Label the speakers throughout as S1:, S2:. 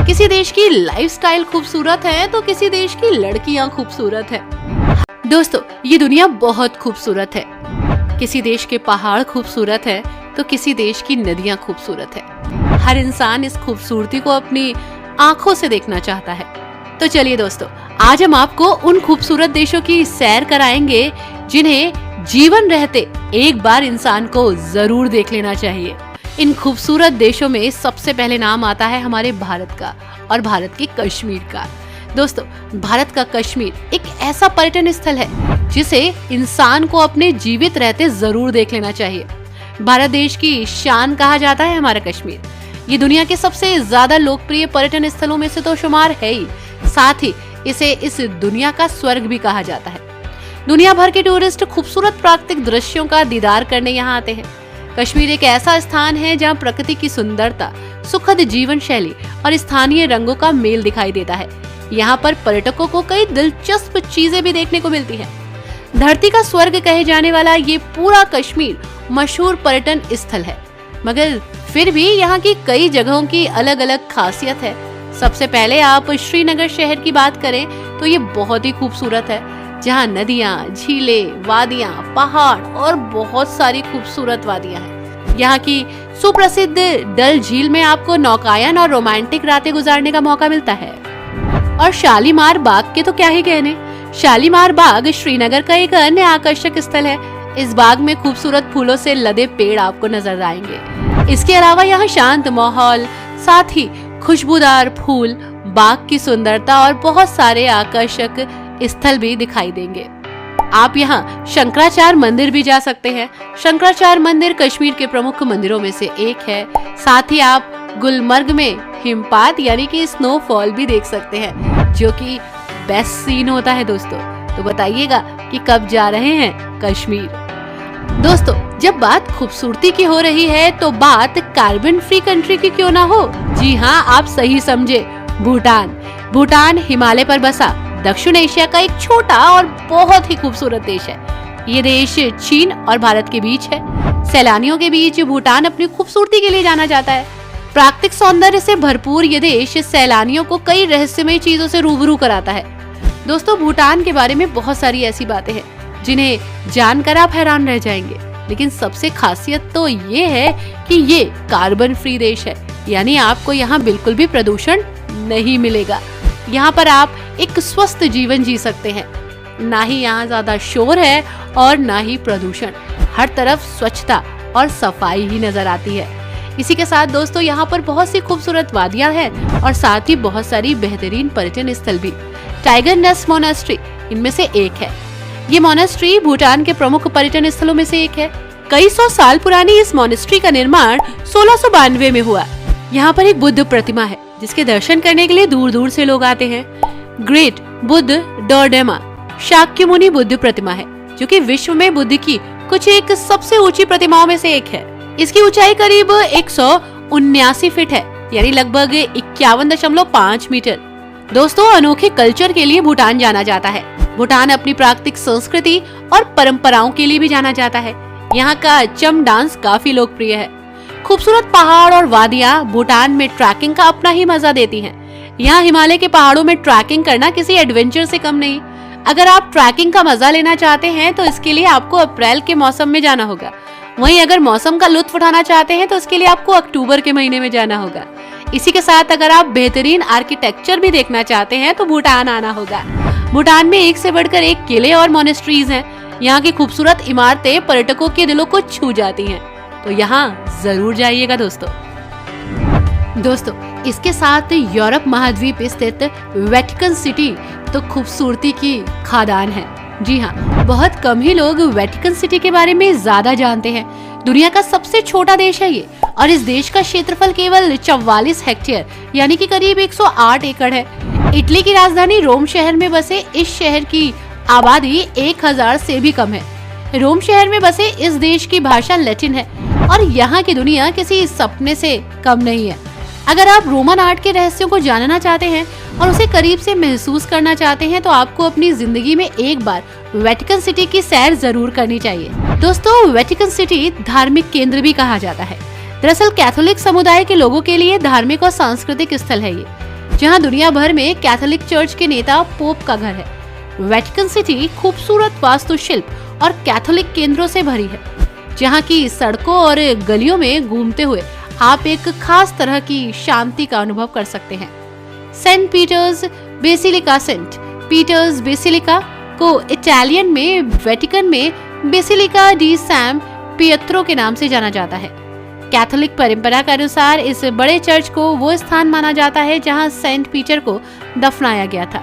S1: किसी देश की लाइफस्टाइल खूबसूरत है तो किसी देश की लड़कियां खूबसूरत है। दोस्तों, ये दुनिया बहुत खूबसूरत है। किसी देश के पहाड़ खूबसूरत है तो किसी देश की नदियां खूबसूरत है। हर इंसान इस खूबसूरती को अपनी आंखों से देखना चाहता है। तो चलिए दोस्तों, आज हम आपको उन खूबसूरत देशों की सैर कराएंगे जिन्हें जीवन रहते एक बार इंसान को जरूर देख लेना चाहिए। इन खूबसूरत देशों में सबसे पहले नाम आता है हमारे भारत का, और भारत के कश्मीर का। दोस्तों, भारत का कश्मीर एक ऐसा पर्यटन स्थल है जिसे इंसान को अपने जीवित रहते जरूर देख लेना चाहिए। भारत देश की शान कहा जाता है हमारा कश्मीर। ये दुनिया के सबसे ज्यादा लोकप्रिय पर्यटन स्थलों में से तो शुमार है ही, साथ ही इसे इस दुनिया का स्वर्ग भी कहा जाता है। दुनिया भर के टूरिस्ट खूबसूरत प्राकृतिक दृश्यों का दीदार करने यहाँ आते हैं। कश्मीर एक ऐसा स्थान है जहाँ प्रकृति की सुंदरता, सुखद जीवन शैली और स्थानीय रंगों का मेल दिखाई देता है। यहाँ पर पर्यटकों को कई दिलचस्प चीजें भी देखने को मिलती हैं। धरती का स्वर्ग कहे जाने वाला ये पूरा कश्मीर मशहूर पर्यटन स्थल है, मगर फिर भी यहाँ की कई जगहों की अलग अलग खासियत है। सबसे पहले आप श्रीनगर शहर की बात करें तो ये बहुत ही खूबसूरत है, जहाँ नदियाँ, झीलें, वादियाँ, पहाड़ और बहुत सारी खूबसूरत वादियाँ हैं। यहाँ की सुप्रसिद्ध डल झील में आपको नौकायन और रोमांटिक रातें गुजारने का मौका मिलता है। और शालीमार बाग के तो क्या ही कहने। शालीमार बाग श्रीनगर का एक अन्य आकर्षक स्थल है। इस बाग में खूबसूरत फूलों से लदे पेड़ आपको नजर आएंगे। इसके अलावा यहाँ शांत माहौल, साथ ही खुशबूदार फूल, बाग की सुंदरता और बहुत सारे आकर्षक स्थल भी दिखाई देंगे। आप यहाँ शंकराचार्य मंदिर भी जा सकते हैं। शंकराचार्य मंदिर कश्मीर के प्रमुख मंदिरों में से एक है। साथ ही आप गुलमर्ग में हिमपात यानी कि स्नोफॉल भी देख सकते हैं, जो कि बेस्ट सीन होता है दोस्तों। तो बताइएगा कि कब जा रहे हैं कश्मीर। दोस्तों, जब बात खूबसूरती की हो रही है तो बात कार्बन फ्री कंट्री की क्यों ना हो। जी हाँ, आप सही समझे, भूटान। भूटान हिमालय पर बसा दक्षिण एशिया का एक छोटा और बहुत ही खूबसूरत देश है। ये देश चीन और भारत के बीच है। सैलानियों के बीच भूटान अपनी खूबसूरती के लिए जाना जाता है। प्राकृतिक सौंदर्य से भरपूर ये देश सैलानियों को कई रहस्यमय चीजों से रूबरू कराता है। दोस्तों, भूटान के बारे में बहुत सारी ऐसी बातें हैं जिन्हें जानकर आप हैरान रह जाएंगे, लेकिन सबसे खासियत तो ये है कि ये कार्बन फ्री देश है, यानी आपको यहाँ बिल्कुल भी प्रदूषण नहीं मिलेगा। यहाँ पर आप एक स्वस्थ जीवन जी सकते हैं। ना ही यहाँ ज्यादा शोर है और ना ही प्रदूषण। हर तरफ स्वच्छता और सफाई ही नजर आती है। इसी के साथ दोस्तों, यहाँ पर बहुत सी खूबसूरत वादियां हैं और साथ ही बहुत सारी बेहतरीन पर्यटन स्थल भी। टाइगर नेस्ट मोनेस्ट्री इनमें से एक है। ये मोनेस्ट्री भूटान के प्रमुख पर्यटन स्थलों में से एक है। कई सौ साल पुरानी इस मोनेस्ट्री का निर्माण 1692 में हुआ। यहाँ पर एक बुद्ध प्रतिमा है जिसके दर्शन करने के लिए दूर दूर से लोग आते हैं। ग्रेट बुद्ध डोरडेमा शाक्यमुनि बुद्ध प्रतिमा है, जो कि विश्व में बुद्ध की कुछ एक सबसे ऊंची प्रतिमाओं में से एक है। इसकी ऊंचाई करीब 179 फीट है, यानी लगभग 51.5 मीटर। दोस्तों, अनोखे कल्चर के लिए भूटान जाना जाता है। भूटान अपनी प्राकृतिक संस्कृति और परंपराओं के लिए भी जाना जाता है। यहाँ का चम डांस काफी लोकप्रिय है। खूबसूरत पहाड़ और वादियां भूटान में ट्रैकिंग का अपना ही मजा देती हैं। यहाँ हिमालय के पहाड़ों में ट्रैकिंग करना किसी एडवेंचर से कम नहीं। अगर आप ट्रैकिंग का मजा लेना चाहते हैं तो इसके लिए आपको अप्रैल के मौसम में जाना होगा। वहीं अगर मौसम का लुत्फ उठाना चाहते हैं तो इसके लिए आपको अक्टूबर के महीने में जाना होगा। इसी के साथ अगर आप बेहतरीन आर्किटेक्चर भी देखना चाहते हैं तो भूटान आना होगा। भूटान में एक से बढ़कर एक किले और मोनेस्ट्रीज हैं। यहाँ की खूबसूरत इमारतें पर्यटकों के दिलों को छू जाती हैं, तो यहाँ जरूर जाइएगा दोस्तों। इसके साथ यूरोप महाद्वीप स्थित वेटिकन सिटी तो खूबसूरती की खादान है। जी हाँ, बहुत कम ही लोग वेटिकन सिटी के बारे में ज्यादा जानते हैं। दुनिया का सबसे छोटा देश है ये, और इस देश का क्षेत्रफल केवल 44 हेक्टेयर यानी कि करीब 108 एकड़ है। इटली की राजधानी रोम शहर में बसे इस शहर की आबादी 1000 से भी कम है। रोम शहर में बसे इस देश की भाषा लैटिन है और यहाँ की दुनिया किसी सपने से कम नहीं है। अगर आप रोमन आर्ट के रहस्यों को जानना चाहते हैं और उसे करीब से महसूस करना चाहते हैं तो आपको अपनी जिंदगी में एक बार वेटिकन सिटी की सैर जरूर करनी चाहिए। दोस्तों, वेटिकन सिटी धार्मिक केंद्र भी कहा जाता है। दरअसल कैथोलिक समुदाय के लोगों के लिए धार्मिक और सांस्कृतिक स्थल है ये। जहां दुनिया भर में कैथोलिक चर्च के नेता पोप का घर है। वेटिकन सिटी खूबसूरत वास्तुशिल्प और कैथोलिक केंद्रों से भरी है, जहां की सड़कों और गलियों में घूमते हुए आप एक खास तरह की शांति का अनुभव कर सकते हैं। सेंट पीटर्स बेसिलिका को इटालियन में वेटिकन में बेसिलिका डी सैम पियत्रो के नाम से जाना जाता है। कैथोलिक परंपरा के अनुसार इस बड़े चर्च को वो स्थान माना जाता है जहां सेंट पीटर को दफनाया गया था।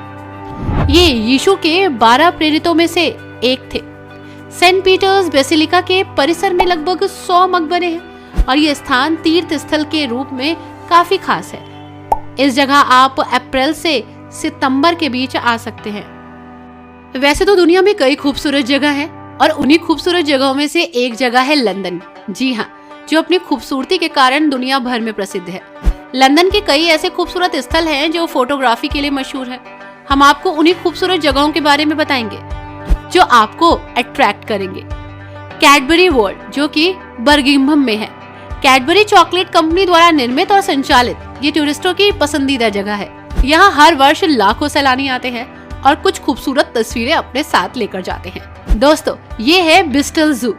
S1: ये यीशु के 12 प्रेरितों में से एक थे। सेंट पीटर्स बेसिलिका के परिसर में लगभग 100 मकबरे हैं और ये स्थान तीर्थ स्थल के रूप में काफी खास है। इस जगह आप अप्रैल से सितंबर के बीच आ सकते हैं। वैसे तो दुनिया में कई खूबसूरत जगह हैं और उन्हीं खूबसूरत जगहों में से एक जगह है लंदन। जी हाँ, जो अपनी खूबसूरती के कारण दुनिया भर में प्रसिद्ध है। लंदन के कई ऐसे खूबसूरत स्थल हैं जो फोटोग्राफी के लिए मशहूर है। हम आपको उन्हीं खूबसूरत जगहों के बारे में बताएंगे जो आपको अट्रैक्ट करेंगे। कैडबरी वर्ल्ड, जो कि बर्मिंघम में है। कैडबरी चॉकलेट कंपनी द्वारा निर्मित और संचालित ये टूरिस्टों की पसंदीदा जगह है। यहाँ हर वर्ष लाखों सैलानी आते हैं और कुछ खूबसूरत तस्वीरें अपने साथ लेकर जाते हैं। दोस्तों, ये है ब्रिस्टल जू।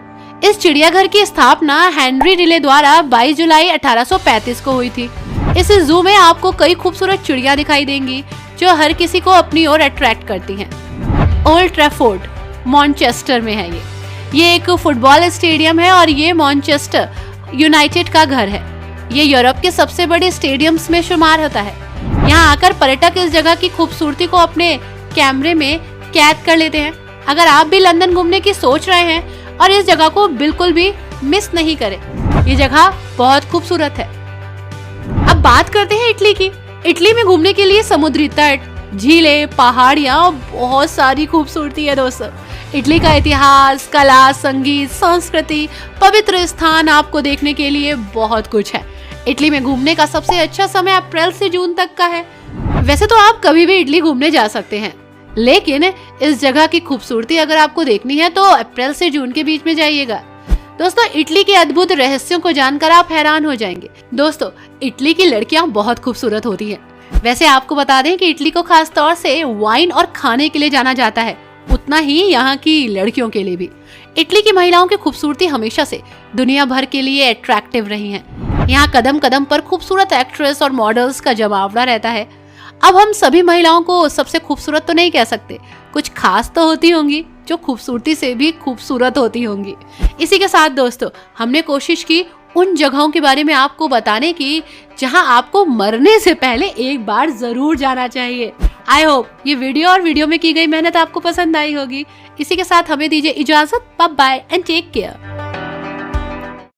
S1: इस चिड़ियाघर की स्थापना हेनरी रिले द्वारा 22 जुलाई 1835 को हुई थी। इस जू में आपको कई खूबसूरत चिड़िया दिखाई देंगी जो हर किसी को अपनी ओर अट्रैक्ट करती हैं। ओल्ड ट्रैफोर्ड मैनचेस्टर में है ये एक फुटबॉल स्टेडियम है और ये मैनचेस्टर यूनाइटेड का घर है। ये यूरोप के सबसे बड़े स्टेडियम्स में शुमार होता है। यहाँ आकर पर्यटक इस जगह की खूबसूरती को अपने कैमरे में कैद कर लेते हैं। अगर आप भी लंदन घूमने की सोच रहे हैं और इस जगह को बिल्कुल भी मिस नहीं करें, ये जगह बहुत खूबसूरत है। अब बात करते हैं इटली की। इटली में घूमने के लिए समुद्री तट, झीलें, पहाड़ियाँ और बहुत सारी खूबसूरती है। दोस्तों, इटली का इतिहास, कला, संगीत, संस्कृति, पवित्र स्थान आपको देखने के लिए बहुत कुछ है। इटली में घूमने का सबसे अच्छा समय अप्रैल से जून तक का है। वैसे तो आप कभी भी इटली घूमने जा सकते हैं, लेकिन इस जगह की खूबसूरती अगर आपको देखनी है तो अप्रैल से जून के बीच में जाइएगा। दोस्तों, इटली के अद्भुत रहस्यों को जानकर आप हैरान हो जाएंगे। दोस्तों, इटली की लड़कियां बहुत खूबसूरत होती हैं। वैसे आपको बता दें कि इटली को खास तौर से वाइन और खाने के लिए जाना जाता है, उतना ही यहाँ की लड़कियों के लिए भी। इटली की महिलाओं की खूबसूरती हमेशा से दुनिया भर के लिए अट्रैक्टिव रही है। यहाँ कदम कदम पर खूबसूरत एक्ट्रेस और मॉडल्स का जमावड़ा रहता है। अब हम सभी महिलाओं को सबसे खूबसूरत तो नहीं कह सकते, कुछ खास तो होती होंगी जो खूबसूरती से भी खूबसूरत होती होंगी। इसी के साथ दोस्तों, हमने कोशिश की उन जगहों के बारे में आपको बताने की जहां आपको मरने से पहले एक बार जरूर जाना चाहिए। आई होप ये वीडियो और वीडियो में की गई मेहनत आपको पसंद आई होगी। इसी के साथ हमें दीजिए इजाजत। Bye bye and take care.